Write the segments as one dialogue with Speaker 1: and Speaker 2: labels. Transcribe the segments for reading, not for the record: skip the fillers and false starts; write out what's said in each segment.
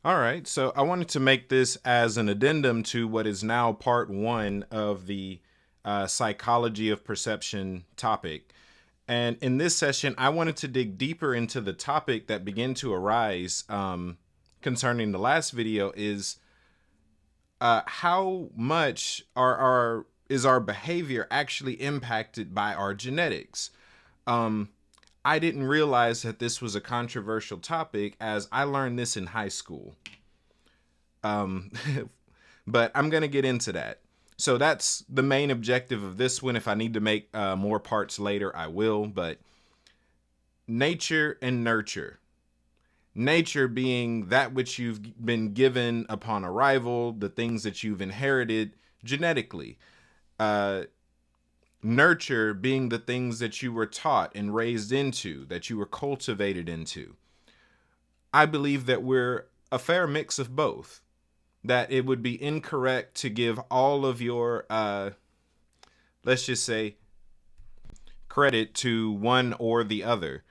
Speaker 1: All right, so I wanted to make this as an addendum to what is now part one of the psychology of perception topic. And in this session, I wanted to dig deeper into the topic that began to arise concerning the last video is how much our is our behavior actually impacted by our genetics. Um, I didn't realize that this was a controversial topic as I learned this in high school. Um, but I'm going to get into that. So that's the main objective of this one. If I need to make more parts later, I will. But nature and nurture. Nature being that which you've been given upon arrival, the things that you've inherited genetically. Uh, Nurture being the things that you were taught and raised into, that you were cultivated into. I believe that we're a fair mix of both. That it would be incorrect to give all of your, let's just say, credit to one or the other.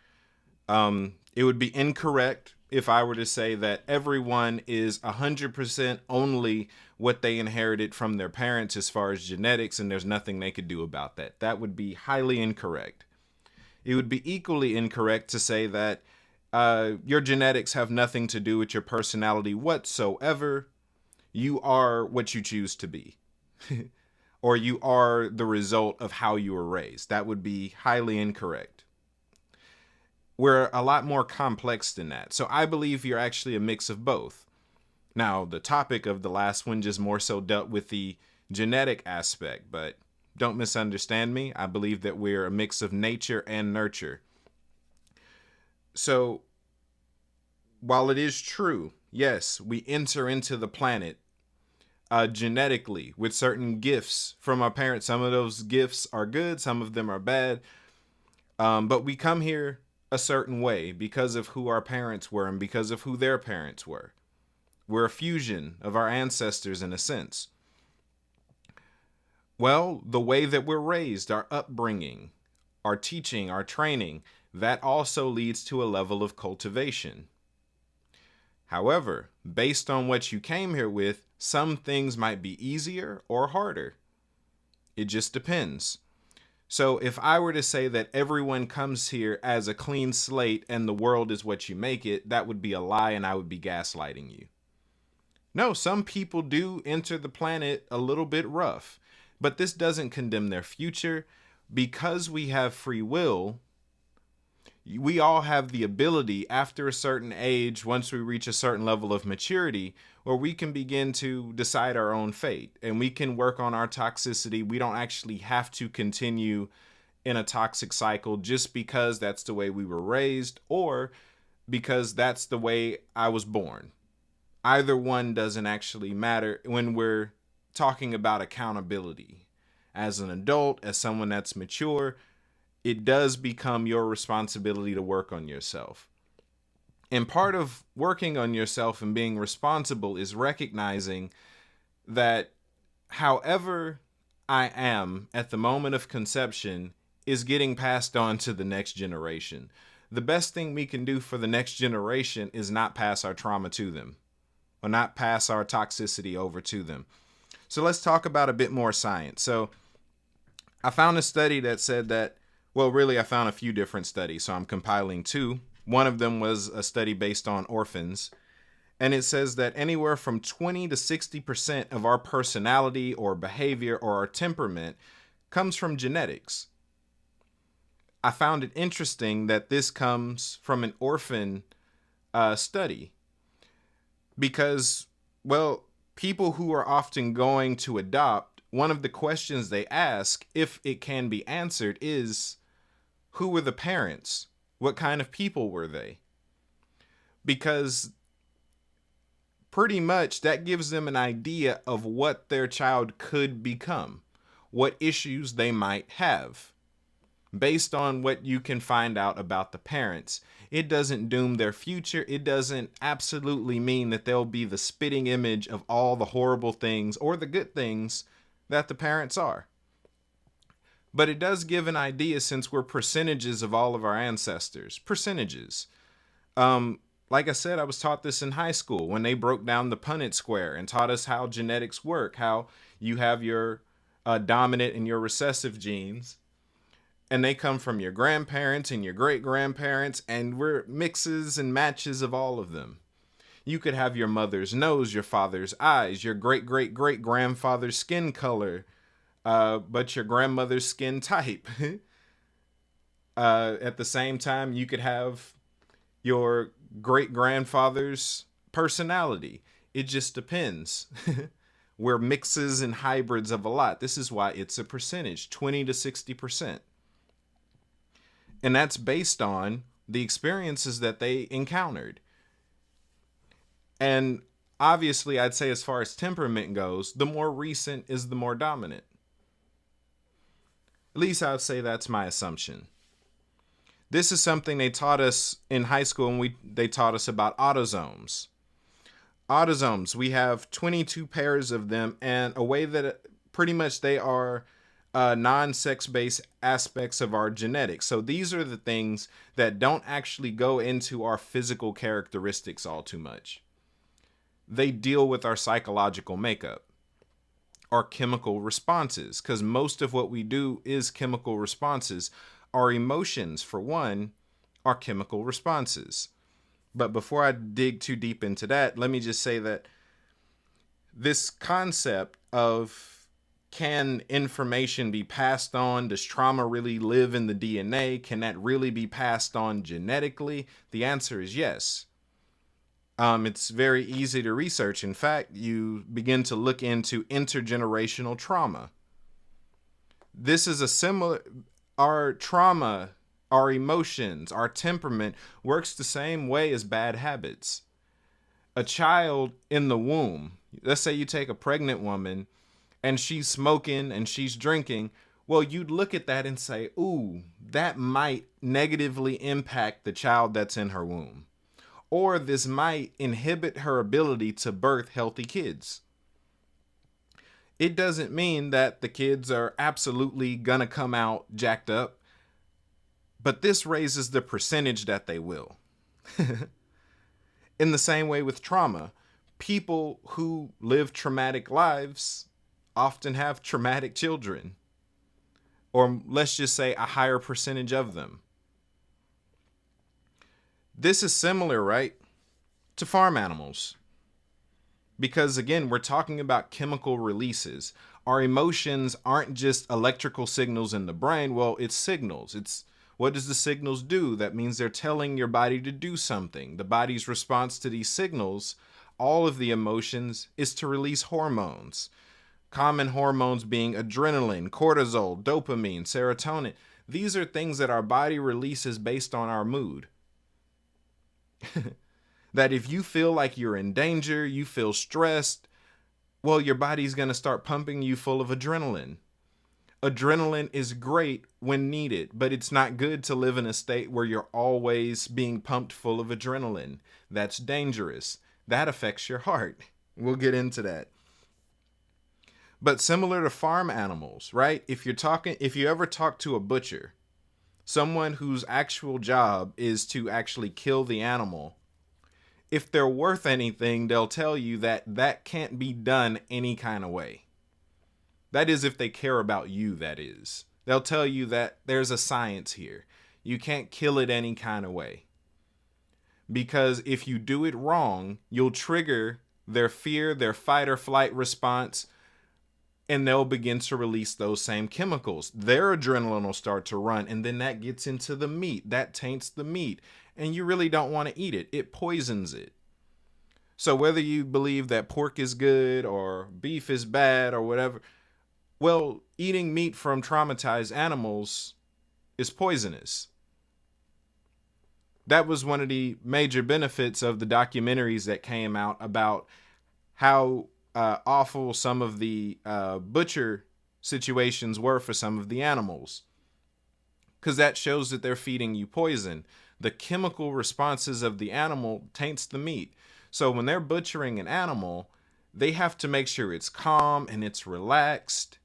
Speaker 1: It would be incorrect if I were to say that everyone is 100% only what they inherited from their parents as far as genetics, and there's nothing they could do about that. That would be highly incorrect. It would be equally incorrect to say that your genetics have nothing to do with your personality whatsoever. You are what you choose to be, or you are the result of how you were raised. That would be highly incorrect. We're a lot more complex than that. So I believe you're actually a mix of both. Now, the topic of the last one just more so dealt with the genetic aspect, but don't misunderstand me. I believe that we're a mix of nature and nurture. So while it is true, yes, we enter into the planet genetically with certain gifts from our parents. Some of those gifts are good, some of them are bad. But we come here a certain way because of who our parents were and because of who their parents were. We're a fusion of our ancestors in a sense. Well, the way that we're raised, our upbringing, our teaching, our training, that also leads to a level of cultivation. However, based on what you came here with, some things might be easier or harder. It just depends. So if I were to say that everyone comes here as a clean slate and the world is what you make it, that would be a lie and I would be gaslighting you. No, some people do enter the planet a little bit rough, but this doesn't condemn their future. Because we have free will, we all have the ability after a certain age, once we reach a certain level of maturity, where we can begin to decide our own fate and we can work on our toxicity. We don't actually have to continue in a toxic cycle just because that's the way we were raised or because that's the way I was born. Either one doesn't actually matter when we're talking about accountability. As an adult, as someone that's mature, it does become your responsibility to work on yourself. And part of working on yourself and being responsible is recognizing that however I am at the moment of conception is getting passed on to the next generation. The best thing we can do for the next generation is not pass our trauma to them or not pass our toxicity over to them. So let's talk about a bit more science. So I found a study that said that, well, really, I found a few different studies, so I'm compiling two. One of them was a study based on orphans, and it says that anywhere from 20 to 60% of our personality or behavior or our temperament comes from genetics. I found it interesting that this comes from an orphan study because, well, people who are often going to adopt, one of the questions they ask, if it can be answered, is who were the parents? What kind of people were they? Because pretty much that gives them an idea of what their child could become, what issues they might have. Based on what you can find out about the parents, it doesn't doom their future. It doesn't absolutely mean that they'll be the spitting image of all the horrible things or the good things that the parents are. But it does give an idea since we're percentages of all of our ancestors. Percentages. like I said, I was taught this in high school when they broke down the Punnett square and taught us how genetics work, how you have your dominant and your recessive genes, and they come from your grandparents and your great grandparents, and we're mixes and matches of all of them. You could have your mother's nose, your father's eyes, your great great great grandfather's skin color, but your grandmother's skin type. At the same time, you could have your great grandfather's personality. It just depends. We're mixes and hybrids of a lot. This is why it's a percentage, 20 to 60%. And that's based on the experiences that they encountered. And obviously, I'd say as far as temperament goes, the more recent is the more dominant. At least I would say that's my assumption. This is something they taught us in high school, and they taught us about autosomes. Autosomes, we have 22 pairs of them, and a way that pretty much they are non-sex-based aspects of our genetics. So these are the things that don't actually go into our physical characteristics all too much. They deal with our psychological makeup, our chemical responses, because most of what we do is chemical responses. Our emotions, for one, are chemical responses. But before I dig too deep into that, let me just say that this concept of can information be passed on? Does trauma really live in the DNA? Can that really be passed on genetically? The answer is yes. It's very easy to research. In fact, you begin to look into intergenerational trauma. This is a similar, our trauma, our emotions, our temperament works the same way as bad habits. A child in the womb, let's say you take a pregnant woman and she's smoking and she's drinking, well, you'd look at that and say, ooh, that might negatively impact the child that's in her womb. Or this might inhibit her ability to birth healthy kids. It doesn't mean that the kids are absolutely gonna come out jacked up, but this raises the percentage that they will. In the same way with trauma, people who live traumatic lives often have traumatic children, or let's just say a higher percentage of them. This is similar, right, to farm animals. Because again, we're talking about chemical releases. Our emotions aren't just electrical signals in the brain. Well, it's signals. It's what does the signals do? That means they're telling your body to do something. The body's response to these signals, all of the emotions, is to release hormones. Common hormones being adrenaline, cortisol, dopamine, serotonin. These are things that our body releases based on our mood. That if you feel like you're in danger, you feel stressed, well, your body's going to start pumping you full of adrenaline. Adrenaline is great when needed, but it's not good to live in a state where you're always being pumped full of adrenaline. That's dangerous. That affects your heart. We'll get into that. But similar to farm animals, right? If you ever talk to a butcher, someone whose actual job is to actually kill the animal, if they're worth anything, they'll tell you that that can't be done any kind of way. That is, if they care about you, that is. They'll tell you that there's a science here. You can't kill it any kind of way. Because if you do it wrong, you'll trigger their fear, their fight or flight response, and they'll begin to release those same chemicals. Their adrenaline will start to run, and then that gets into the meat. That taints the meat, and you really don't want to eat it. It poisons it. So whether you believe that pork is good or beef is bad or whatever, well, eating meat from traumatized animals is poisonous. That was one of the major benefits of the documentaries that came out about how awful some of the butcher situations were for some of the animals. Because that shows that they're feeding you poison. The chemical responses of the animal taints the meat. So when they're butchering an animal, they have to make sure it's calm and it's relaxed.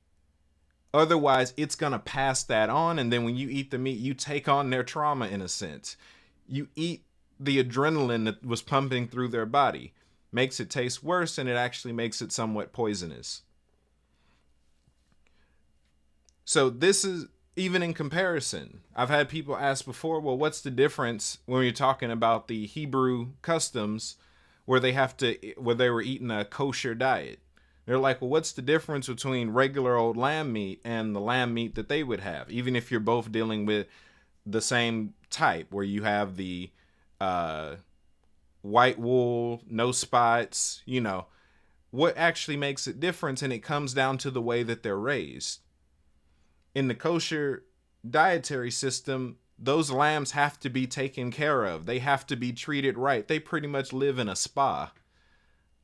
Speaker 1: Otherwise, it's going to pass that on. And then when you eat the meat, you take on their trauma in a sense. You eat the adrenaline that was pumping through their body. Makes it taste worse, and it actually makes it somewhat poisonous. So this is, even in comparison, I've had people ask before, well, what's the difference when you're talking about the Hebrew customs where they were eating a kosher diet? They're like, well, what's the difference between regular old lamb meat and the lamb meat that they would have? Even if you're both dealing with the same type, where you have the white wool, no spots, what actually makes it different? And it comes down to the way that they're raised. In the kosher dietary system, those lambs have to be taken care of. They have to be treated right. They pretty much live in a spa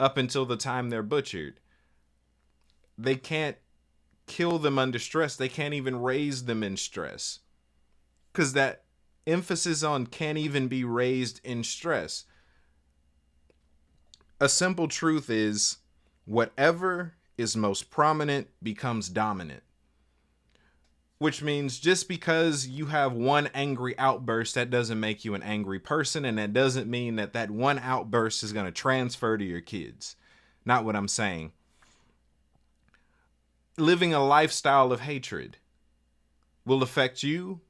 Speaker 1: up until the time they're butchered. They can't kill them under stress. They can't even raise them in stress, because that emphasis on can't even be raised in stress. A simple truth is, whatever is most prominent becomes dominant. Which means just because you have one angry outburst, that doesn't make you an angry person, and that doesn't mean that that one outburst is going to transfer to your kids. Not what I'm saying. Living a lifestyle of hatred will affect you,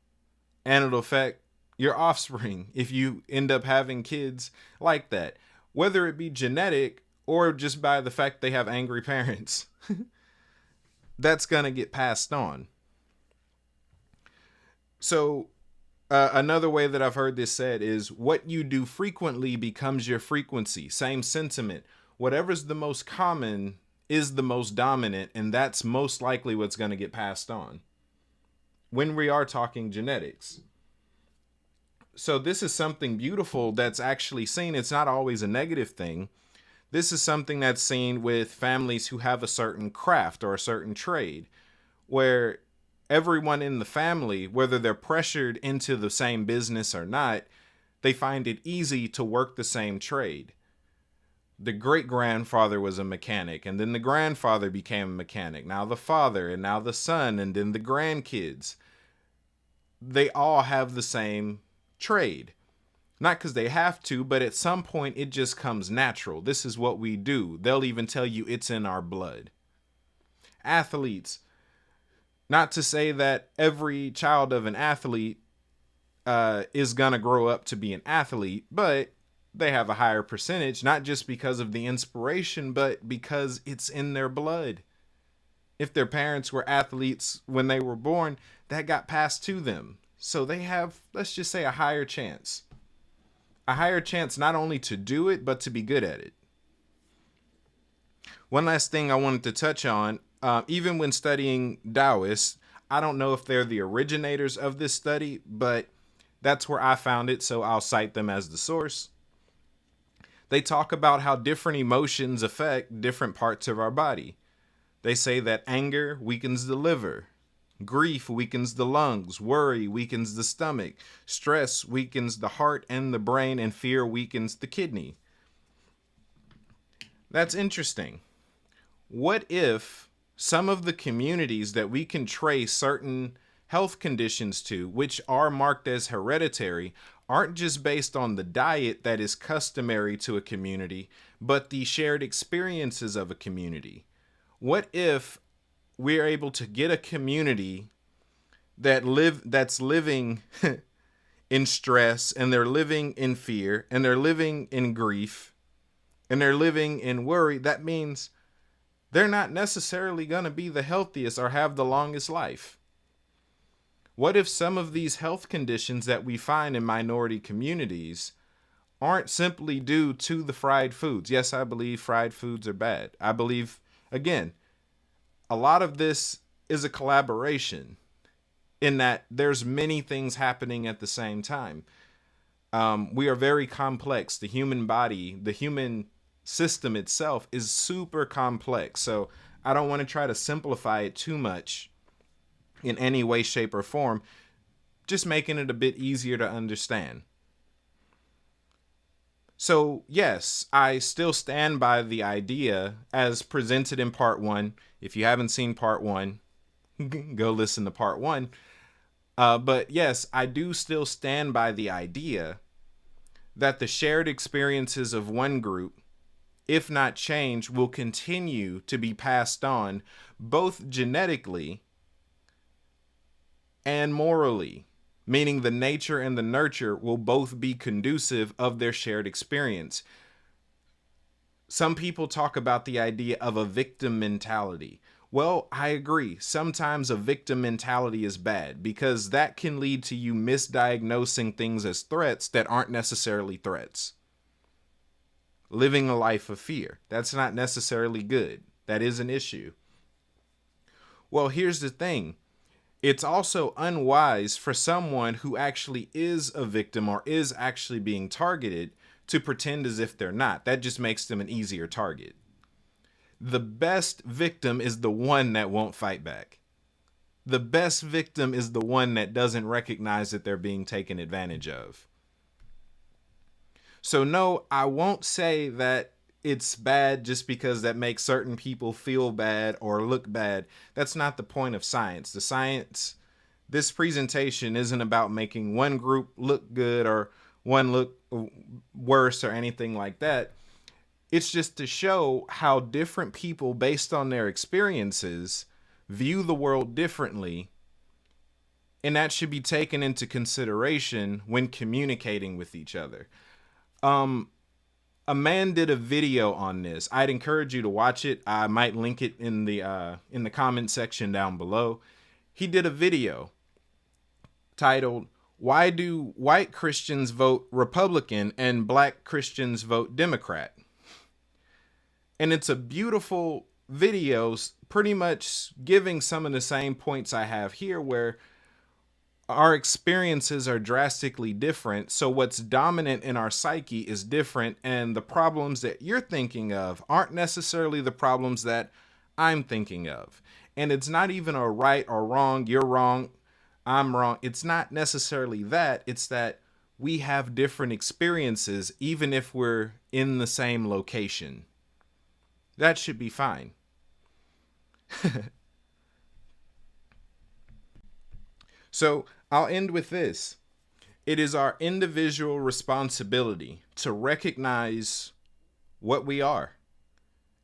Speaker 1: and it'll affect your offspring if you end up having kids like that. Whether it be genetic or just by the fact they have angry parents. That's going to get passed on. So another way that I've heard this said is, what you do frequently becomes your frequency. Same sentiment. Whatever's the most common is the most dominant, and that's most likely what's going to get passed on when we are talking genetics. So this is something beautiful that's actually seen. It's not always a negative thing. This is something that's seen with families who have a certain craft or a certain trade, where everyone in the family, whether they're pressured into the same business or not, they find it easy to work the same trade. The great-grandfather was a mechanic, and then the grandfather became a mechanic. Now the father, and now the son, and then the grandkids. They all have the same trade. Not because they have to, but at some point it just comes natural. This is what we do. They'll even tell you it's in our blood. Athletes. Not to say that every child of an athlete is going to grow up to be an athlete, but they have a higher percentage, not just because of the inspiration, but because it's in their blood. If their parents were athletes when they were born, that got passed to them. So they have, let's just say, a higher chance. A higher chance not only to do it, but to be good at it. One last thing I wanted to touch on, even when studying Taoists, I don't know if they're the originators of this study, but that's where I found it, so I'll cite them as the source. They talk about how different emotions affect different parts of our body. They say that anger weakens the liver, grief weakens the lungs, worry weakens the stomach, stress weakens the heart and the brain, and fear weakens the kidney. That's interesting. What if some of the communities that we can trace certain health conditions to, which are marked as hereditary, aren't just based on the diet that is customary to a community, but the shared experiences of a community? What if we're able to get a community that's living in stress, and they're living in fear, and they're living in grief, and they're living in worry? That means they're not necessarily going to be the healthiest or have the longest life. What if some of these health conditions that we find in minority communities aren't simply due to the fried foods? Yes, I believe fried foods are bad. I believe, again, a lot of this is a collaboration in that there's many things happening at the same time. We are very complex. The human body, the human system itself is super complex. So I don't want to try to simplify it too much in any way, shape, or form, just making it a bit easier to understand. So yes, I still stand by the idea as presented in part 1. If you haven't seen part 1, go listen to part 1. But yes, I do still stand by the idea that the shared experiences of one group, if not changed, will continue to be passed on both genetically and morally, meaning the nature and the nurture will both be conducive of their shared experience. Some people talk about the idea of a victim mentality. Well, I agree. Sometimes a victim mentality is bad because that can lead to you misdiagnosing things as threats that aren't necessarily threats. Living a life of fear. That's not necessarily good. That is an issue. Well, here's the thing. It's also unwise for someone who actually is a victim or is actually being targeted to pretend as if they're not. That just makes them an easier target. The best victim is the one that won't fight back. The best victim is the one that doesn't recognize that they're being taken advantage of. So no, I won't say that it's bad just because that makes certain people feel bad or look bad. That's not the point of science. This presentation isn't about making one group look good or one look worse or anything like that. It's just to show how different people, based on their experiences, view the world differently. And that should be taken into consideration when communicating with each other. A man did a video on this. I'd encourage you to watch it. I might link it in the comment section down below. He did a video titled, "Why Do White Christians Vote Republican and Black Christians Vote Democrat?" And it's a beautiful video, pretty much giving some of the same points I have here, where our experiences are drastically different. So what's dominant in our psyche is different. And the problems that you're thinking of aren't necessarily the problems that I'm thinking of. And it's not even a right or wrong. You're wrong. I'm wrong. It's not necessarily that. It's that we have different experiences, even if we're in the same location. That should be fine. So I'll end with this. It is our individual responsibility to recognize what we are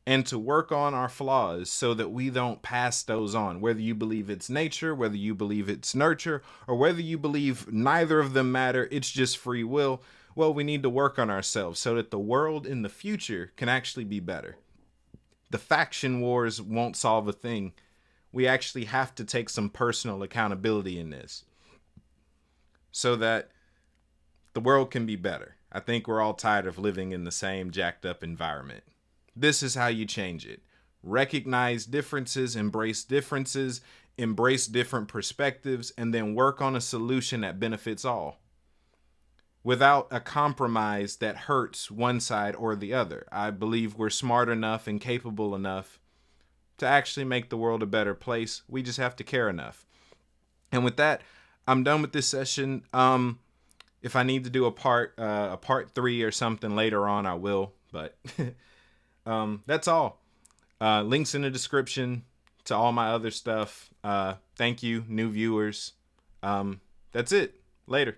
Speaker 1: and to work on our flaws so that we don't pass those on. Whether you believe it's nature, whether you believe it's nurture, or whether you believe neither of them matter, it's just free will. Well, we need to work on ourselves so that the world in the future can actually be better. The faction wars won't solve a thing. We actually have to take some personal accountability in this so that the world can be better. I think we're all tired of living in the same jacked up environment. This is how you change it. Recognize differences, embrace different perspectives, and then work on a solution that benefits all without a compromise that hurts one side or the other. I believe we're smart enough and capable enough to actually make the world a better place. We just have to care enough. And with that, I'm done with this session. If I need to do a part 3 or something later on, I will. But that's all. Links in the description to all my other stuff. Thank you, new viewers. That's it. Later.